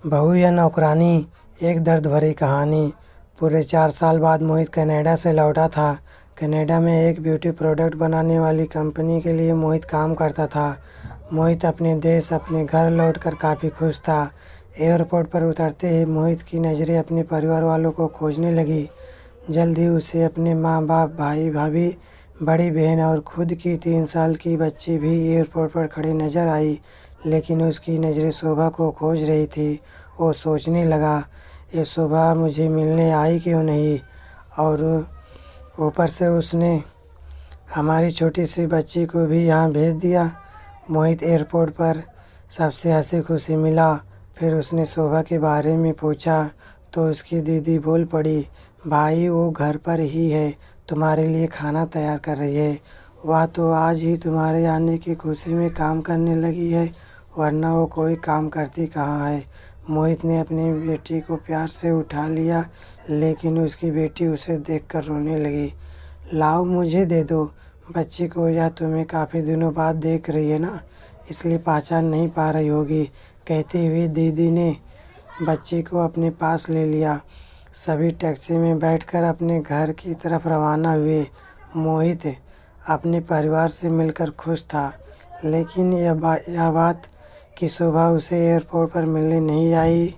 बहू या नौकरानी, एक दर्द भरी कहानी। पूरे 4 साल बाद मोहित कनाडा से लौटा था। कनाडा में एक ब्यूटी प्रोडक्ट बनाने वाली कंपनी के लिए मोहित काम करता था। मोहित अपने देश, अपने घर लौटकर काफ़ी खुश था। एयरपोर्ट पर उतरते ही मोहित की नज़रें अपने परिवार वालों को खोजने लगी। जल्द ही उसे अपने माँ बाप, भाई भाभी, बड़ी बहन और खुद की 3 साल की बच्ची भी एयरपोर्ट पर खड़ी नजर आई। लेकिन उसकी नज़रें शोभा को खोज रही थी। वो सोचने लगा, ये शोभा मुझे मिलने आई क्यों नहीं, और ऊपर से उसने हमारी छोटी सी बच्ची को भी यहाँ भेज दिया। मोहित एयरपोर्ट पर सबसे हंसी खुशी मिला। फिर उसने शोभा के बारे में पूछा तो उसकी दीदी बोल पड़ी, भाई वो घर पर ही है, तुम्हारे लिए खाना तैयार कर रही है। वह तो आज ही तुम्हारे आने की खुशी में काम करने लगी है, वरना वो कोई काम करती कहाँ है। मोहित ने अपनी बेटी को प्यार से उठा लिया, लेकिन उसकी बेटी उसे देखकर रोने लगी। लाओ मुझे दे दो बच्ची को, या तुम्हें काफ़ी दिनों बाद देख रही है ना, इसलिए पहचान नहीं पा रही होगी, कहती हुई दीदी ने बच्ची को अपने पास ले लिया। सभी टैक्सी में बैठकर अपने घर की तरफ रवाना हुए। मोहित अपने परिवार से मिलकर खुश था, लेकिन यह बात कि शोभा उसे एयरपोर्ट पर मिलने नहीं आई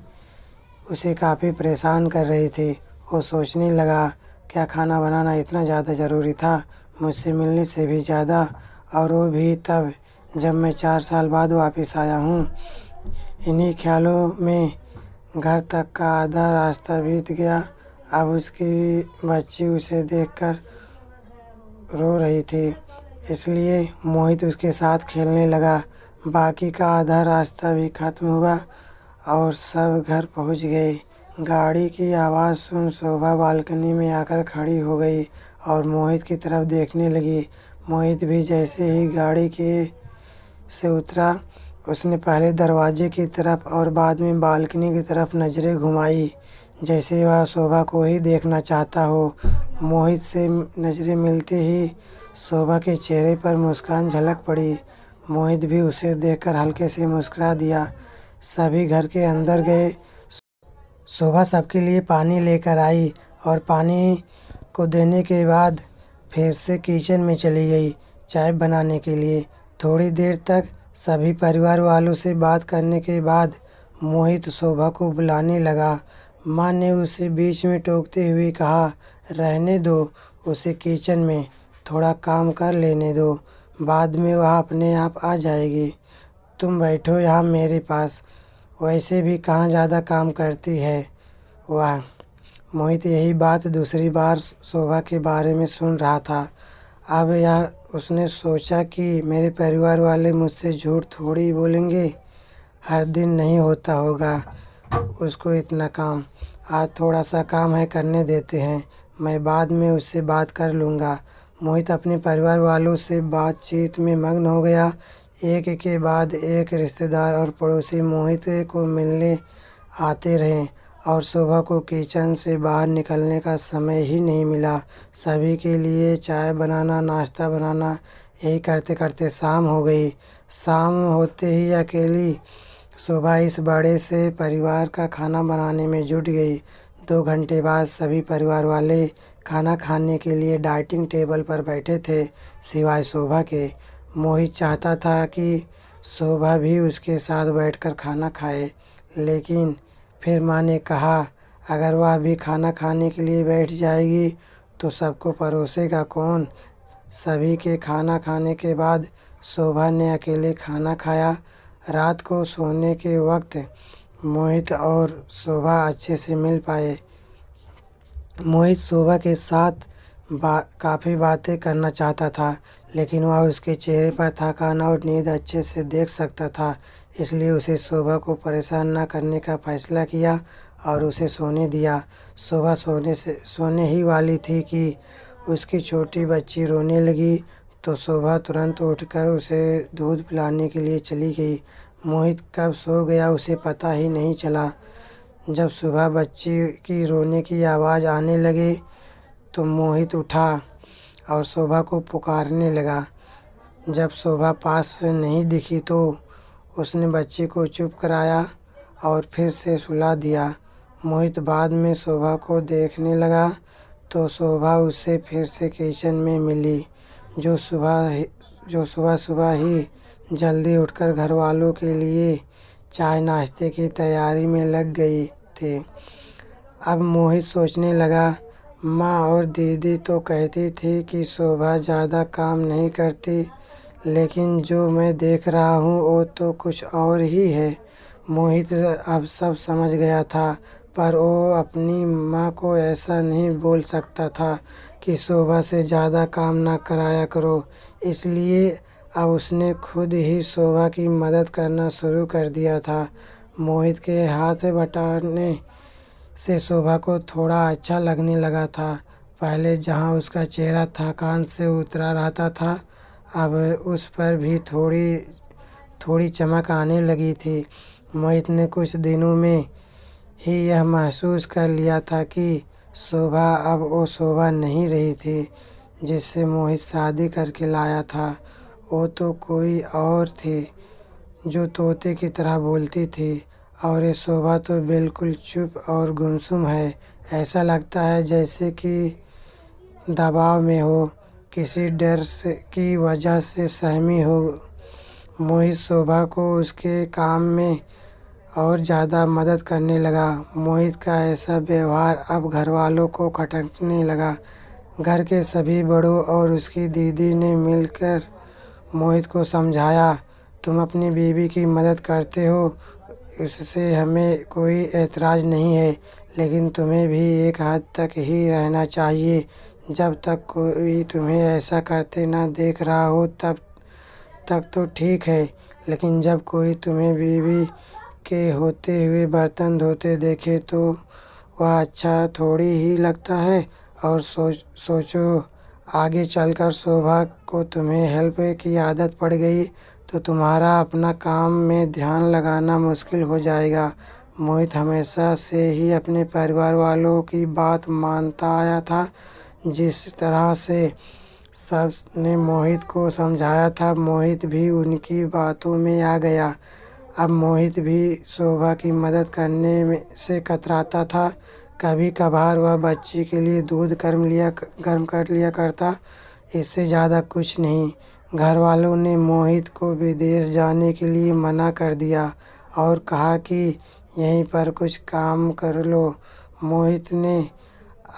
उसे काफ़ी परेशान कर रही थी। वो सोचने लगा, क्या खाना बनाना इतना ज़्यादा ज़रूरी था, मुझसे मिलने से भी ज़्यादा, और वो भी तब जब मैं 4 साल बाद वापस आया हूँ। इन्हीं ख्यालों में घर तक का आधा रास्ता बीत गया। अब उसकी बच्ची उसे देखकर रो रही थी, इसलिए मोहित उसके साथ खेलने लगा। बाकी का आधा रास्ता भी खत्म हुआ और सब घर पहुंच गए। गाड़ी की आवाज़ सुन शोभा बालकनी में आकर खड़ी हो गई और मोहित की तरफ देखने लगी। मोहित भी जैसे ही गाड़ी के से उतरा, उसने पहले दरवाजे की तरफ और बाद में बालकनी की तरफ नज़रें घुमाई, जैसे वह शोभा को ही देखना चाहता हो। मोहित से नज़रें मिलते ही शोभा के चेहरे पर मुस्कान झलक पड़ी। मोहित भी उसे देखकर हल्के से मुस्कुरा दिया। सभी घर के अंदर गए। शोभा सबके लिए पानी लेकर आई और पानी को देने के बाद फिर से किचन में चली गई चाय बनाने के लिए। थोड़ी देर तक सभी परिवार वालों से बात करने के बाद मोहित शोभा को बुलाने लगा। माँ ने उसे बीच में टोकते हुए कहा, रहने दो उसे, किचन में थोड़ा काम कर लेने दो, बाद में वह अपने आप आ जाएगी। तुम बैठो यहाँ मेरे पास, वैसे भी कहाँ ज़्यादा काम करती है वह। मोहित यही बात दूसरी बार शोभा के बारे में सुन रहा था। अब यह उसने सोचा कि मेरे परिवार वाले मुझसे झूठ थोड़ी बोलेंगे, हर दिन नहीं होता होगा उसको इतना काम। आज थोड़ा सा काम है, करने देते हैं, मैं बाद में उससे बात कर लूँगा। मोहित अपने परिवार वालों से बातचीत में मग्न हो गया। एक के बाद एक रिश्तेदार और पड़ोसी मोहित को मिलने आते रहे और शोभा को किचन से बाहर निकलने का समय ही नहीं मिला। सभी के लिए चाय बनाना, नाश्ता बनाना, यही करते करते शाम हो गई। शाम होते ही अकेली शोभा इस बड़े से परिवार का खाना बनाने में जुट गई। 2 घंटे बाद सभी परिवार वाले खाना खाने के लिए डाइनिंग टेबल पर बैठे थे, सिवाय शोभा के। मोहित चाहता था कि शोभा भी उसके साथ बैठकर खाना खाए, लेकिन फिर माँ ने कहा, अगर वह भी खाना खाने के लिए बैठ जाएगी तो सबको परोसेगा कौन। सभी के खाना खाने के बाद शोभा ने अकेले खाना खाया। रात को सोने के वक्त मोहित और शोभा अच्छे से मिल पाए। मोहित शोभा के साथ काफ़ी बातें करना चाहता था, लेकिन वह उसके चेहरे पर थकान और नींद अच्छे से देख सकता था, इसलिए उसे शोभा को परेशान न करने का फैसला किया और उसे सोने दिया। शोभा सोने ही वाली थी कि उसकी छोटी बच्ची रोने लगी, तो शोभा तुरंत उठकर उसे दूध पिलाने के लिए चली गई। मोहित कब सो गया उसे पता ही नहीं चला। जब सुबह बच्ची की रोने की आवाज़ आने लगी तो मोहित उठा और शोभा को पुकारने लगा। जब शोभा पास नहीं दिखी तो उसने बच्ची को चुप कराया और फिर से सुला दिया। मोहित बाद में शोभा को देखने लगा तो शोभा उससे फिर से किचन में मिली, जो सुबह सुबह ही जल्दी उठकर घर वालों के लिए चाय नाश्ते की तैयारी में लग गई थी। अब मोहित सोचने लगा, माँ और दीदी तो कहती थी कि शोभा ज़्यादा काम नहीं करती, लेकिन जो मैं देख रहा हूँ वो तो कुछ और ही है। मोहित अब सब समझ गया था, पर वो अपनी माँ को ऐसा नहीं बोल सकता था कि शोभा से ज़्यादा काम ना कराया करो। इसलिए अब उसने खुद ही शोभा की मदद करना शुरू कर दिया था। मोहित के हाथ बटाने से शोभा को थोड़ा अच्छा लगने लगा था। पहले जहाँ उसका चेहरा थकान से उतरा रहता था, अब उस पर भी थोड़ी थोड़ी चमक आने लगी थी। मोहित ने कुछ दिनों में ही यह महसूस कर लिया था कि शोभा अब वो शोभा नहीं रही थी जिससे मोहित शादी करके लाया था। वो तो कोई और थी, जो तोते की तरह बोलती थी, और ये शोभा तो बिल्कुल चुप और गुमसुम है। ऐसा लगता है जैसे कि दबाव में हो, किसी डर से की वजह से सहमी हो। मोहित शोभा को उसके काम में और ज़्यादा मदद करने लगा। मोहित का ऐसा व्यवहार अब घर वालों को खटकने लगा। घर के सभी बड़ों और उसकी दीदी ने मिलकर मोहित को समझाया, तुम अपनी बीवी की मदद करते हो, इससे हमें कोई ऐतराज़ नहीं है, लेकिन तुम्हें भी एक हद तक ही रहना चाहिए। जब तक कोई तुम्हें ऐसा करते ना देख रहा हो तब तक तो ठीक है, लेकिन जब कोई तुम्हें बीवी के होते हुए बर्तन धोते देखे तो वह अच्छा थोड़ी ही लगता है। और सोचो, आगे चलकर शोभा को तुम्हें हेल्प की आदत पड़ गई तो तुम्हारा अपना काम में ध्यान लगाना मुश्किल हो जाएगा। मोहित हमेशा से ही अपने परिवार वालों की बात मानता आया था। जिस तरह से सब ने मोहित को समझाया था, मोहित भी उनकी बातों में आ गया। अब मोहित भी शोभा की मदद करने से कतराता था। कभी कभार वह बच्ची के लिए दूध गर्म कर लिया करता, इससे ज़्यादा कुछ नहीं। घर वालों ने मोहित को विदेश जाने के लिए मना कर दिया और कहा कि यहीं पर कुछ काम कर लो। मोहित ने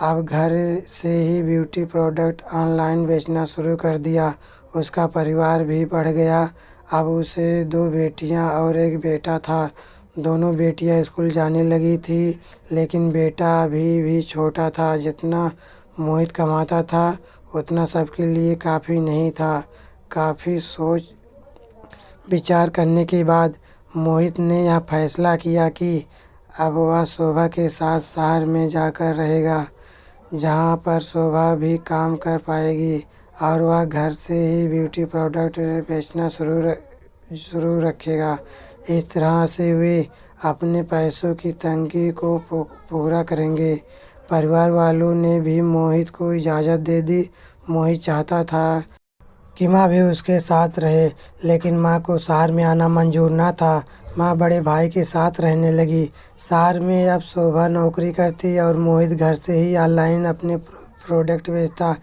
अब घर से ही ब्यूटी प्रोडक्ट ऑनलाइन बेचना शुरू कर दिया। उसका परिवार भी बढ़ गया। अब उसे 2 बेटियां और एक बेटा था। दोनों बेटियां स्कूल जाने लगी थी, लेकिन बेटा अभी भी छोटा था। जितना मोहित कमाता था उतना सबके लिए काफ़ी नहीं था। काफ़ी सोच विचार करने के बाद मोहित ने यह फैसला किया कि अब वह शोभा के साथ शहर में जाकर रहेगा, जहाँ पर शोभा भी काम कर पाएगी और वह घर से ही ब्यूटी प्रोडक्ट बेचना शुरू रखेगा। इस तरह से वे अपने पैसों की तंगी को पूरा करेंगे। परिवार वालों ने भी मोहित को इजाज़त दे दी। मोहित चाहता था कि माँ भी उसके साथ रहे, लेकिन माँ को शहर में आना मंजूर न था। माँ बड़े भाई के साथ रहने लगी। शहर में अब शोभा नौकरी करती और मोहित घर से ही ऑनलाइन अपने प्रोडक्ट बेचता।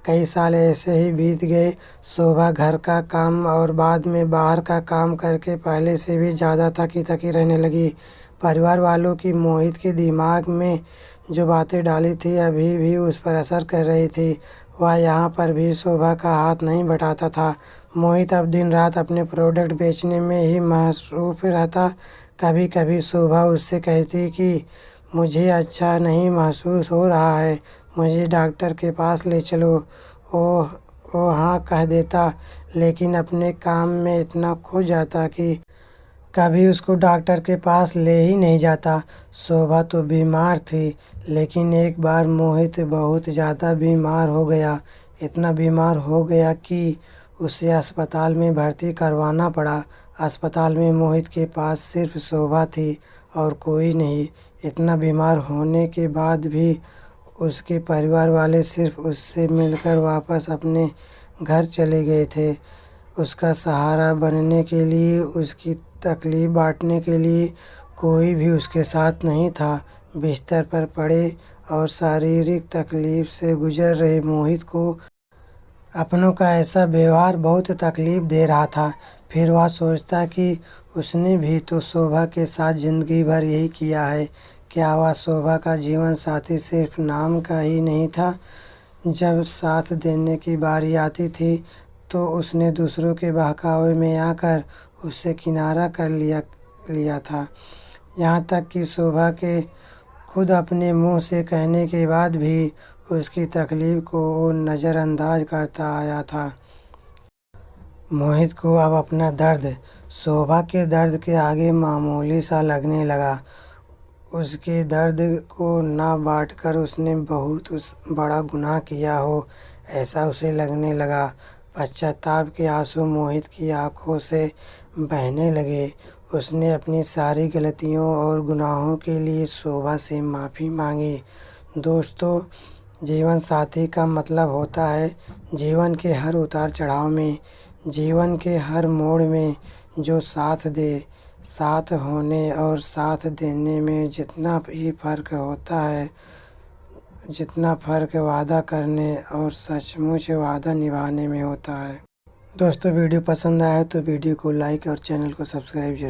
कई साल ऐसे ही बीत गए। शोभा घर का काम और बाद में बाहर का काम करके पहले से भी ज़्यादा थकी थकी रहने लगी। परिवार वालों की मोहित के दिमाग में जो बातें डाली थी अभी भी उस पर असर कर रही थी। वह यहाँ पर भी शोभा का हाथ नहीं बटाता था। मोहित अब दिन रात अपने प्रोडक्ट बेचने में ही मसरूफ़ रहता। कभी कभी शोभा उससे कहती कि मुझे अच्छा नहीं महसूस हो रहा है, मुझे डॉक्टर के पास ले चलो। वो हाँ कह देता, लेकिन अपने काम में इतना खो जाता कि कभी उसको डॉक्टर के पास ले ही नहीं जाता। शोभा तो बीमार थी, लेकिन एक बार मोहित बहुत ज़्यादा बीमार हो गया। इतना बीमार हो गया कि उसे अस्पताल में भर्ती करवाना पड़ा। अस्पताल में मोहित के पास सिर्फ शोभा थी और कोई नहीं। इतना बीमार होने के बाद भी उसके परिवार वाले सिर्फ उससे मिलकर वापस अपने घर चले गए थे। उसका सहारा बनने के लिए, उसकी तकलीफ़ बांटने के लिए कोई भी उसके साथ नहीं था। बिस्तर पर पड़े और शारीरिक तकलीफ से गुजर रहे मोहित को अपनों का ऐसा व्यवहार बहुत तकलीफ दे रहा था। फिर वह सोचता कि उसने भी तो शोभा के साथ जिंदगी भर यही किया है। क्या वह शोभा का जीवन साथी सिर्फ नाम का ही नहीं था? जब साथ देने की बारी आती थी तो उसने दूसरों के बहकावे में आकर उससे किनारा कर लिया था। यहाँ तक कि शोभा के खुद अपने मुंह से कहने के बाद भी उसकी तकलीफ को वो नज़रअंदाज करता आया था। मोहित को अब अपना दर्द शोभा के दर्द के आगे मामूली सा लगने लगा। उसके दर्द को ना बांटकर उसने बहुत बड़ा गुनाह किया हो, ऐसा उसे लगने लगा। पश्चाताप के आंसू मोहित की आंखों से बहने लगे। उसने अपनी सारी गलतियों और गुनाहों के लिए शोभा से माफ़ी मांगी। दोस्तों, जीवन साथी का मतलब होता है जीवन के हर उतार चढ़ाव में, जीवन के हर मोड़ में जो साथ दे। साथ होने और साथ देने में जितना ही फ़र्क होता है, जितना फ़र्क वादा करने और सचमुच वादा निभाने में होता है। दोस्तों, वीडियो पसंद आया तो वीडियो को लाइक और चैनल को सब्सक्राइब जरूर